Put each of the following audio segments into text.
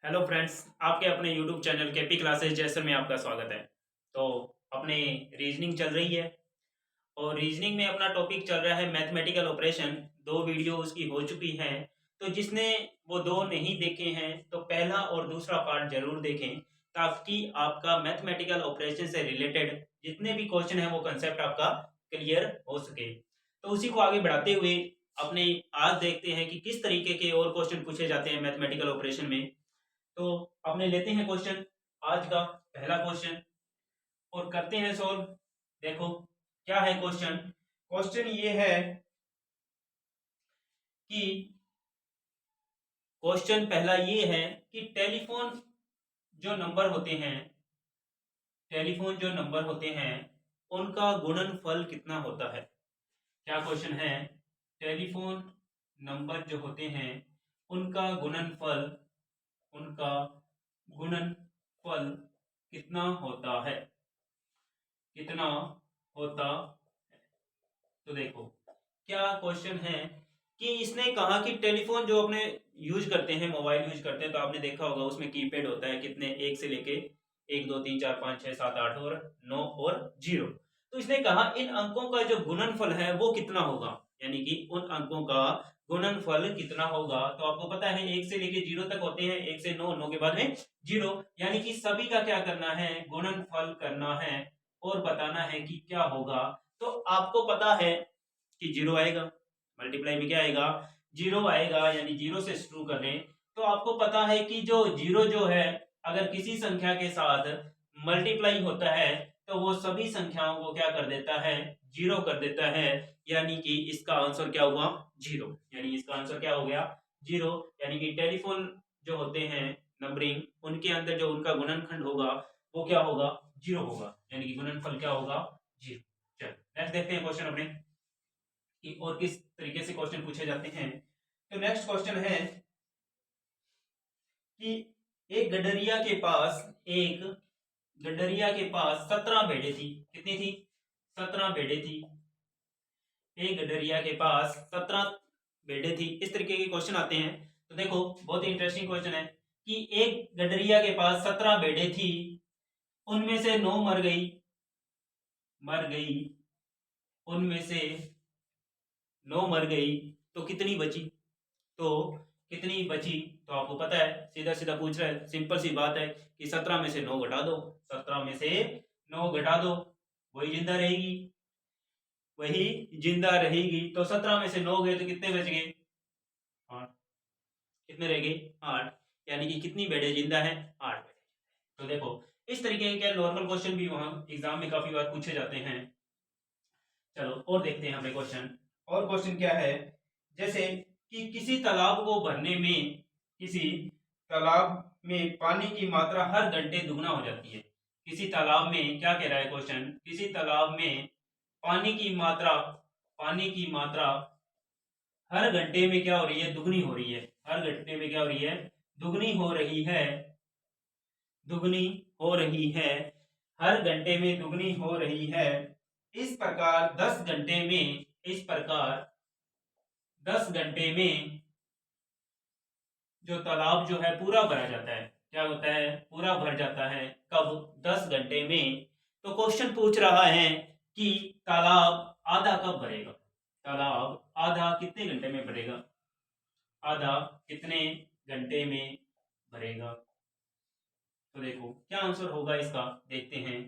Hello friends, आपके अपने YouTube channel के पी क्लासेस जैसर में आपका स्वागत है। तो अपने रीजनिंग चल रही है और रीजनिंग में अपना टॉपिक चल रहा है मैथमेटिकल ऑपरेशन। दो वीडियो उसकी हो चुकी हैं। तो जिसने वो दो नहीं देखे हैं तो पहला और दूसरा पार्ट जरूर देखें, ताकि आपका मैथमेटिकल ऑपरेशन से रिलेटेड जितने भी क्वेश्चन है वो कंसेप्ट आपका क्लियर हो सके। तो उसी को आगे बढ़ाते हुए अपने आज देखते हैं कि किस तरीके के और क्वेश्चन पूछे जाते हैं मैथमेटिकल ऑपरेशन में। तो अपने लेते हैं क्वेश्चन, आज का पहला क्वेश्चन और करते हैं सॉल्व। देखो क्या है क्वेश्चन। क्वेश्चन ये है कि क्वेश्चन पहला ये है कि टेलीफोन जो नंबर होते हैं उनका गुणनफल कितना होता है। क्या क्वेश्चन है। टेलीफोन नंबर जो होते हैं उनका गुणनफल कितना होता है, कितना होता है। तो देखो क्या क्वेश्चन है कि इसने कहा कि टेलीफोन जो अपने यूज करते हैं, मोबाइल यूज करते हैं, तो आपने देखा होगा उसमें कीपैड होता है कितने, एक से लेके 1 2 3 4 5 6 7 8 और 9 और 0। तो इसने कहा इन अंकों का जो गुणनफल है वो कितना होगा, यानी कि उन अंकों का गुणनफल कितना होगा। तो आपको पता है 1 से लेके 0 तक होते हैं, 1 से 9, 9 के बाद में 0, यानी कि सभी का क्या करना है, गुणनफल करना है और बताना है कि क्या होगा। तो आपको पता है कि 0 आएगा, मल्टीप्लाई में क्या आएगा, 0 आएगा, यानी 0 से शुरू कर रहे हैं। तो आपको पता है कि जो 0 जो है अगर किसी संख्या के साथ मल्टीप्लाई होता है तो वो सभी संख्याओं को क्या कर देता है, 0 कर देता है, यानी कि इसका आंसर क्या हुआ, 0। यानी इसका आंसर क्या हो गया, 0। यानी कि टेलीफोन जो होते हैं नंबरिंग, उनके अंदर जो उनका गुणनखंड होगा वो क्या होगा, 0 होगा, यानी कि गुणनफल क्या होगा, 0। चलो नेक्स्ट देखते हैं क्वेश्चन अपने कि और किस तरीके से क्वेश्चन पूछे जाते हैं। तो नेक्स्ट क्वेश्चन है कि एक गडरिया के पास 17 भेड़ें थी। कितनी थी, 17 भेड़ें थी। एक गडरिया के पास 17 भेड़ें थी। इस तरीके के क्वेश्चन आते हैं। तो देखो बहुत ही इंटरेस्टिंग क्वेश्चन है कि एक गडरिया के पास 17 भेड़ें थी, उनमें से 9 मर गई, उनमें से 9 मर गई, तो कितनी बची। तो कितनी बची, तो आपको पता है, सीधा सीधा पूछ रहा है, सिंपल सी बात है कि 17 में से 9 घटा दो, 17 में से 9 घटा दो, वही जिंदा रहेगी, वही जिंदा रहेगी। तो 17 में से 9 गए तो कितने बच गए, 8। कितने रह गए, 8। यानी कि कितनी भेड़ें जिंदा है, 8 भेड़ें। तो देखो इस तरीके के नॉर्मल क्वेश्चन भी वहां एग्जाम में काफी बार पूछे जाते हैं। चलो और देखते हैं हमें क्वेश्चन। और क्वेश्चन क्या है, जैसे कि किसी तालाब में पानी की मात्रा हर घंटे दुगना हो जाती है। किसी तालाब में क्या कह रहा है क्वेश्चन, किसी तालाब में पानी की मात्रा हर घंटे में क्या हो रही है, दुगनी हो रही है। हर घंटे में क्या हो रही है, दुगनी हो रही है, दुगनी हो रही है, हर घंटे में दुगनी हो रही है। इस प्रकार 10 घंटे में जो तालाब जो है पूरा भरा जाता है। क्या होता है, पूरा भर जाता है। कब, 10 घंटे में। तो क्वेश्चन पूछ रहा है कि तालाब आधा कब भरेगा, तालाब आधा कितने घंटे में भरेगा, आधा कितने घंटे में भरेगा। तो देखो क्या आंसर होगा इसका, देखते हैं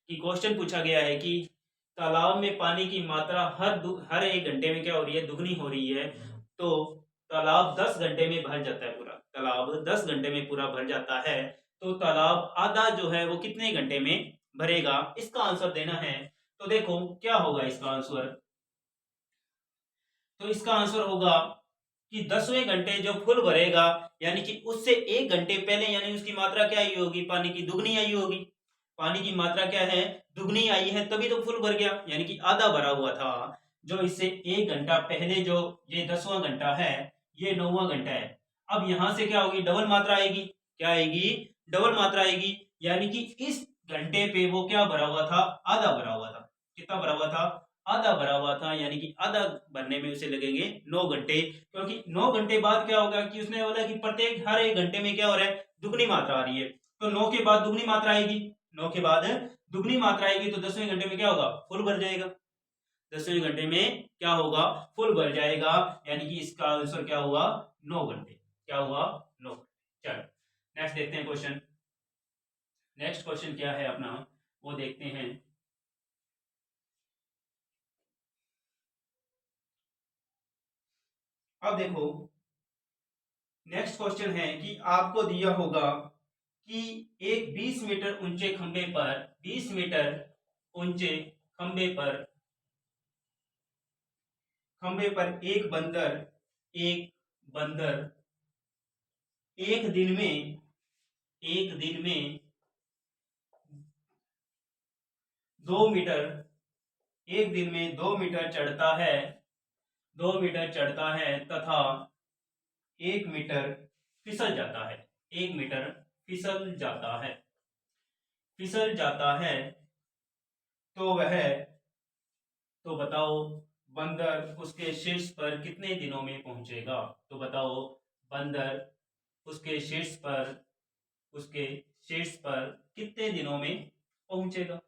कि क्वेश्चन पूछा गया है कि तालाब में पानी की मात्रा हर 1 घंटे में क्या हो रही है, दुगनी हो रही है। तो तालाब 10 घंटे में भर जाता है पूरा, तालाब 10 घंटे में पूरा भर जाता है। तो तालाब आधा जो है वो कितने घंटे में भरेगा, इसका आंसर देना है। तो देखो क्या होगा इसका आंसर। तो इसका आंसर होगा कि 10वें घंटे जो फुल भरेगा, यानी कि उससे 1 घंटे पहले, यानी उसकी मात्रा क्या आई होगी, पानी की दुगनी आई होगी। पानी की मात्रा क्या है, दुगनी आई है, तभी तो फुल भर गया, यानी कि आधा भरा हुआ था। जो इससे 1 घंटा पहले, जो ये 10वां घंटा है, ये 9वां घंटा है। अब यहां से क्या होगी, डबल मात्रा आएगी। क्या आएगी, डबल मात्रा आएगी, यानी कि इस घंटे पे वो क्या भरा हुआ था, आधा भरा हुआ था। कितना भरा हुआ था, आधा भरा हुआ था, यानी कि आधा भरने में उसे लगेंगे 9 घंटे। क्योंकि 9 घंटे बाद क्या होगा कि उसने बोला कि प्रत्येक हर 1 घंटे में क्या हो रहा है, दुगनी मात्रा आ रही है, तो 9 के बाद दुगनी मात्रा आएगी, 9 के बाद दुगनी मात्रा आएगी, तो 10वें घंटे में क्या होगा, फुल भर जाएगा। 10वें घंटे में क्या होगा, फुल भर जाएगा, यानी कि इसका आंसर क्या हुआ, 9 घंटे। क्या हुआ, 9 घंटे। चलो नेक्स्ट देखते हैं क्वेश्चन। नेक्स्ट क्वेश्चन क्या है अपना, वो देखते हैं। अब देखो नेक्स्ट क्वेश्चन है कि आपको दिया होगा कि एक 20 मीटर ऊंचे खंबे पर 20 मीटर ऊंचे खंबे पर एक बंदर एक दिन में 2 मीटर, एक दिन में 2 मीटर चढ़ता है, 2 मीटर चढ़ता है तथा 1 मीटर फिसल जाता है, 1 मीटर फिसल जाता है, फिसल जाता है, तो वह, तो बताओ बंदर उसके शीर्ष पर कितने दिनों में पहुंचेगा। तो बताओ बंदर उसके शीर्ष पर कितने दिनों में पहुंचेगा।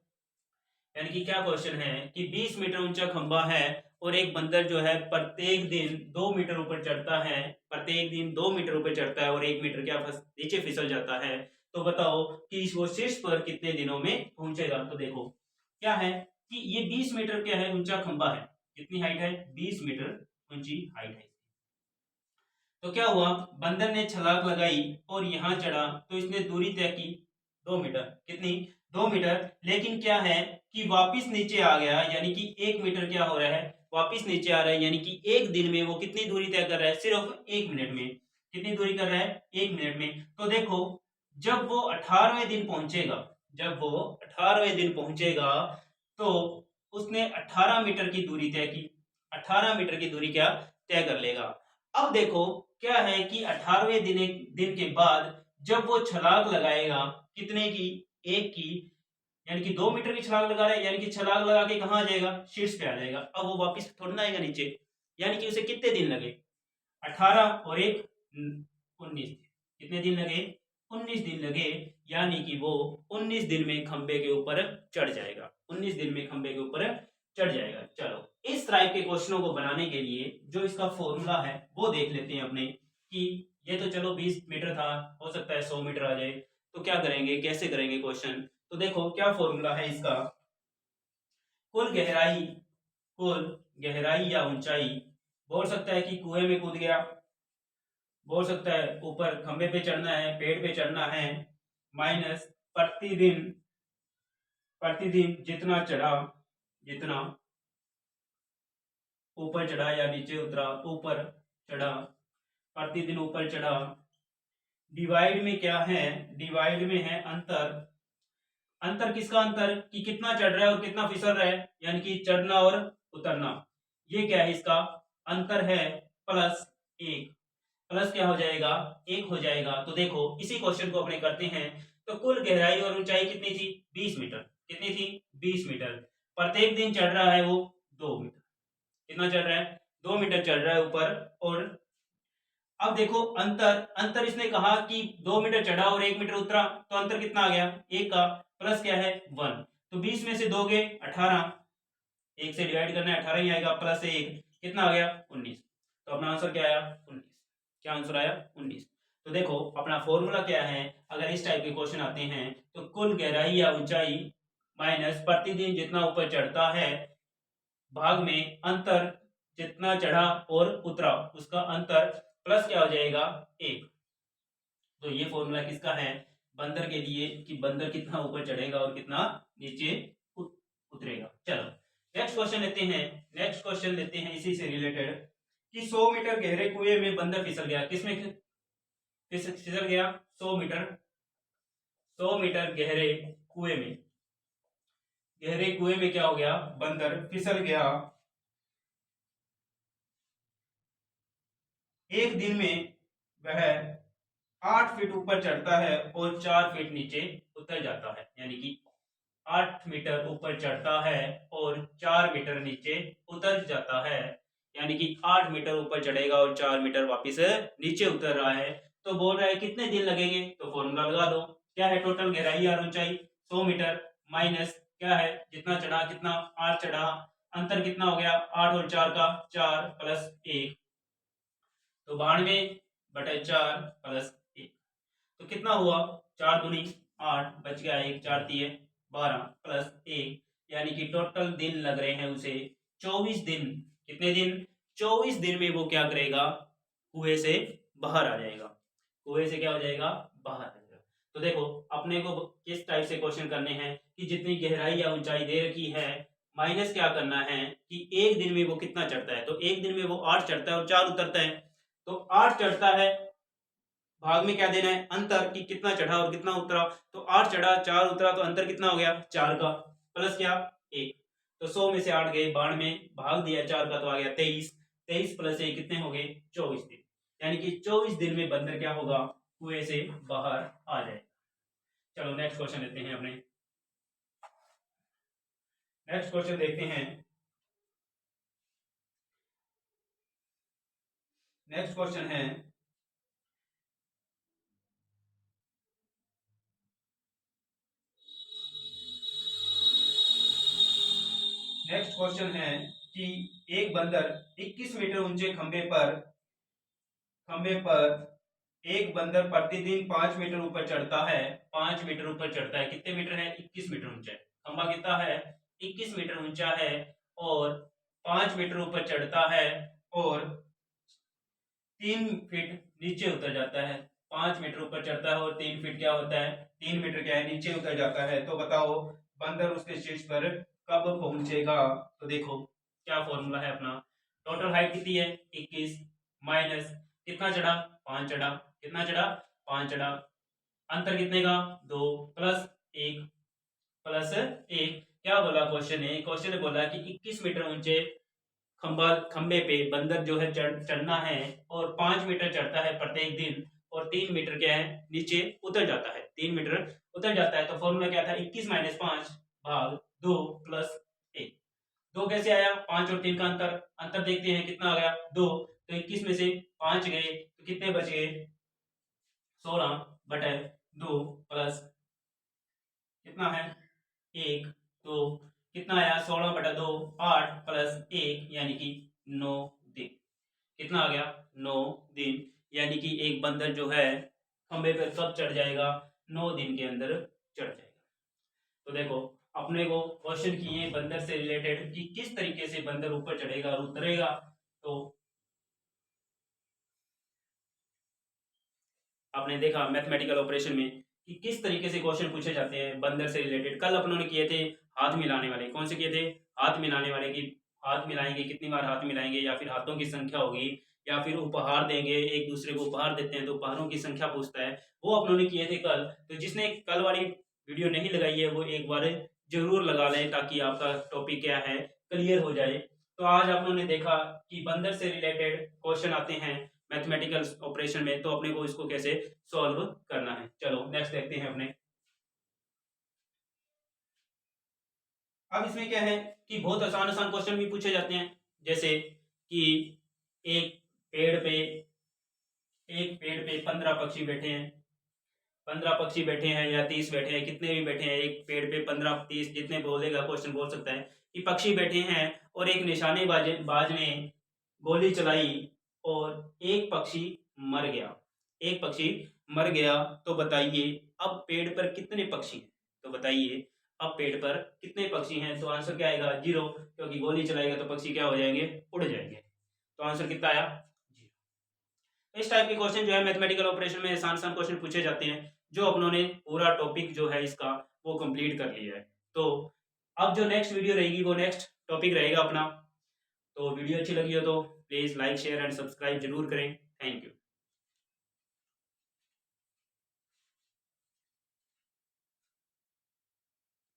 यानी कि क्या क्वेश्चन है कि 20 मीटर ऊंचा खंबा है और एक बंदर जो है प्रत्येक दिन 2 मीटर ऊपर चढ़ता है, प्रत्येक दिन 2 मीटर ऊपर चढ़ता है और 1 मीटर क्या नीचे फिसल जाता है। तो बताओ कि वो शीर्ष पर कितने दिनों में पहुंचेगा। तो देखो क्या है कि ये 20 मीटर क्या है, ऊंचा खंबा है। कितनी हाइट है, 20 मीटर ऊंची हाइट है। तो क्या हुआ, बंदर ने छलांग लगाई और यहां चढ़ा, तो इसने दूरी तय की 2 मीटर। कितनी, 2 मीटर। लेकिन क्या है कि वापस नीचे आ गया, यानी कि 1 मीटर क्या हो रहा है, वापस नीचे आ रहा है, यानी कि एक दिन में वो कितनी दूरी तय कर रहा है, सिर्फ 1 मिनट में। कितनी दूरी कर रहा है, 1 मिनट में। तो देखो जब वो 18वें दिन पहुंचेगा, जब वो 18वें दिन पहुंचेगा तो उसने 18 मीटर की दूरी तय की, 18 मीटर की दूरी क्या तय कर लेगा। अब देखो क्या है कि 18वें दिन के बाद जब वो छलांग लगाएगा, कितने की, 1 की, यानी कि 2 मीटर की छलांग लगा रहा है, यानी कि छलांग लगा के कहां आ जाएगा, शीर्ष पे आ जाएगा। अब वो वापस थोड़ा ना आएगा नीचे, यानी कि उसे कितने दिन लगे, 18 और 1 19, कितने दिन लगे, 19 दिन लगे, यानी कि वो 19 दिन में खंबे के ऊपर चढ़ जाएगा, 19 दिन में खंबे के ऊपर चढ़ जाएगा। चलो इस टाइप के क्वेश्चनों को बनाने के लिए जो इसका फॉर्मूला है वो देख लेते हैं अपने, कि ये तो चलो 20 मीटर था, हो सकता है 100 मीटर आ जाए, तो क्या करेंगे, कैसे करेंगे क्वेश्चन। तो देखो क्या फॉर्मूला है इसका, कुल गहराई, कुल गहराई या ऊंचाई, बोल सकता है कि कुएं में कूद गया, बोल सकता है ऊपर खंबे पे चढ़ना है, पेड़ पे चढ़ना है, माइनस प्रतिदिन, प्रतिदिन जितना चढ़ा, जितना ऊपर चढ़ा या नीचे उतरा, ऊपर चढ़ा, प्रतिदिन ऊपर चढ़ा, डिवाइड में क्या है, डिवाइड में है अंतर, अंतर किसका अंतर, कि कितना चढ़ रहा है और कितना फिसल रहा है, यानी कि चढ़ना और उतरना, ये क्या है इसका अंतर है, प्लस 1, प्लस क्या हो जाएगा, 1 हो जाएगा। तो देखो इसी क्वेश्चन को अपने करते हैं। तो कुल गहराई और ऊंचाई कितनी थी, 20 मीटर, कितनी थी, 20 मीटर, प्रत्येक दिन चढ़ रहा है वो 2 मीटर, कितना चढ़ रहा है, 2 मीटर चढ़ रहा है ऊपर। और अब देखो अंतर, अंतर इसने कहा कि 2 मीटर चढ़ा और 1 मीटर उतरा, तो अंतर कितना आ गया, 1 का, प्लस क्या है 1, तो 20 में से दोगे 18, 1 से डिवाइड करना है 18 ही आएगा, प्लस 1 कितना आ गया 19। तो अपना आंसर क्या आया 19, क्या आंसर आया 19। तो देखो अपना फॉर्मूला क्या है, अगर इस टाइप के क्वेश्चन आते हैं तो कुल गहराई या ऊंचाई माइनस प्रतिदिन जितना ऊपर चढ़ता है, भाग में अंतर जितना चढ़ा और उतरा उसका अंतर, प्लस क्या हो जाएगा 1। तो ये फॉर्मूला किसका है, बंदर के लिए, कि बंदर कितना ऊपर चढ़ेगा और कितना नीचे उतरेगा। चलो नेक्स्ट क्वेश्चन लेते हैं, नेक्स्ट क्वेश्चन लेते हैं इसी से रिलेटेड, कि 100 मीटर गहरे कुएं में बंदर फिसल गया, किसमें फिसल गया, 100 मीटर, 100 मीटर गहरे कुएं में, गहरे कुएं में क्या हो गया, बंदर फिसल गया, एक दिन में वह 8 फीट ऊपर चढ़ता है और 4 फीट नीचे उतर जाता है, यानी कि 8 मीटर ऊपर चढ़ता है और 4 मीटर नीचे उतर जाता है, यानी कि 8 मीटर ऊपर चढ़ेगा और 4 मीटर वापस नीचे उतर रहा है। तो बोल रहा है कितने दिन लगेंगे, तो फॉर्मूला लगा दो। क्या है टोटल गहराई और ऊंचाई 100 मीटर माइनस क्या है जितना चढ़ा कितना 8 चढ़ा, अंतर कितना हो गया 8 और 4 का 4 प्लस 1, तो 92/4 प्लस 1, तो कितना हुआ 4 दूनी 8 बच गया 1 4 3 12 प्लस 1, यानी कि टोटल दिन लग रहे हैं उसे 24 दिन। कितने दिन 24 दिन में वो क्या करेगा कुएं से बाहर आ जाएगा, कुएं से क्या हो जाएगा बाहर आ जाएगा। तो देखो अपने को किस टाइप से क्वेश्चन करने हैं कि जितनी गहराई या ऊंचाई दे रखी है माइनस क्या करना है कि एक दिन में वो कितना चढ़ता है, तो एक दिन में वो 8 चढ़ता है और 4 उतरता है, तो 8 चढ़ता है भाग में क्या देना है अंतर कि कितना चढ़ा और कितना उतरा, तो 8 चढ़ा 4 उतरा तो अंतर कितना हो गया 4 का प्लस क्या 1, तो 100 में से 8 गए 92, भाग दिया 4 का तो आ गया 23, 23 प्लस 1 कितने हो गए 24 दिन, यानी कि 24 दिन में बंदर क्या होगा कुएं से बाहर आ जाएगा। चलो नेक्स्ट क्वेश्चन लेते हैं अपने, नेक्स्ट क्वेश्चन देखते हैं। नेक्स्ट क्वेश्चन है नेक्स्ट क्वेश्चन है कि एक बंदर 21 मीटर ऊंचे खंबे पर एक बंदर प्रतिदिन 5 मीटर ऊपर चढ़ता है, 5 मीटर ऊपर चढ़ता है, कितने मीटर है 21 मीटर ऊंचा है, खंबा कितना है 21 मीटर ऊंचा है और 5 मीटर ऊपर चढ़ता है और 3 फीट नीचे उतर जाता है, 5 मीटर ऊपर चढ़ता है और 3 फीट क्या होता है 3 मीटर क्या है नीचे उतर जाता है, तो बताओ बंदर उसके शीर्ष पर कब पहुंचेगा। तो देखो क्या फॉर्मूला है अपना, टोटल हाइट कितनी है 21 माइनस कितना चढ़ा 5 चढ़ा, कितना चढ़ा 5 चढ़ा, अंतर कितने का 2 प्लस 1 प्लस 1, क्या बोला क्वेश्चन है, क्वेश्चन ने बोला कि 21 मीटर ऊंचे खंबे पे बंदर जो है चढ़ना है और 5 मीटर चढ़ता है प्रत्येक दिन और 3 मीटर क्या है नीचे उतर जाता है, 3 मीटर उतर जाता है, तो फॉर्मूला क्या था 21 माइनस 5 भाग 2 प्लस 1, 2 कैसे आया 5 और 3 का अंतर, अंतर देखते हैं कितना आ गया 2, तो 21 में से 5 गए तो कितने बच गए 16/2 प्लस कितना है 1, तो कितना आया 16/2 8 प्लस 1 यानी कि 9 दिन, कितना आ गया 9 दिन, यानी कि एक बंदर जो है खंबे पर कब चढ़ जाएगा 9 दिन के अंदर चढ़ जाएगा। तो देखो अपने को क्वेश्चन किए बंदर से रिलेटेड कि किस तरीके से बंदर ऊपर चढ़ेगा और उतरेगा, तो आपने देखा मैथमेटिकल ऑपरेशन में कि किस तरीके से क्वेश्चन पूछे जाते हैं बंदर से रिलेटेड। कल अपनों ने किए थे हाथ मिलाने वाले, कौन से किए थे हाथ मिलाने वाले, कि हाथ मिलाएंगे कितनी बार हाथ मिलाएंगे या फिर हाथों की संख्या होगी या फिर उपहार देंगे, एक दूसरे को उपहार देते हैं तो उपहारों की संख्या पूछता है, वो अपनों ने किए थे कल। तो जिसने कल वाली वीडियो नहीं लगाई है वो एक बार जरूर लगा लें ताकि आपका टॉपिक क्या है क्लियर हो जाए। तो आज आप लोगों ने देखा कि बंदर से रिलेटेड क्वेश्चन आते हैं मैथमेटिकल ऑपरेशन में, तो अपने को इसको कैसे सॉल्व करना है। चलो नेक्स्ट देखते हैं अपने। अब इसमें क्या है कि बहुत आसान आसान क्वेश्चन भी पूछे जाते हैं, जैसे कि एक पेड़ पे 15 पक्षी बैठे हैं, 15 पक्षी बैठे हैं या 30 बैठे हैं, कितने भी बैठे हैं, एक पेड़ पे 15 30 जितने बोलेगा क्वेश्चन बोल सकता है कि पक्षी बैठे हैं और एक निशानेबाज ने गोली चलाई और एक पक्षी मर गया, एक पक्षी मर गया, तो बताइए अब पेड़ पर कितने पक्षी हैं, तो बताइए अब पेड़ पर कितने पक्षी हैं, तो आंसर क्या आएगा 0, क्योंकि गोली चलाएगा तो पक्षी क्या हो जाएंगे उड़ जाएंगे, तो आंसर कितना आया 0। इस टाइप के क्वेश्चन जो है मैथमेटिकल ऑपरेशन में आसान आसान क्वेश्चन पूछे जाते हैं, जो अपनों ने पूरा टॉपिक जो है इसका वो कंप्लीट कर लिया है। तो अब जो नेक्स्ट वीडियो रहेगी वो नेक्स्ट टॉपिक रहेगा अपना, तो वीडियो अच्छी लगी हो तो please like share and subscribe जरूर करें। Thank you.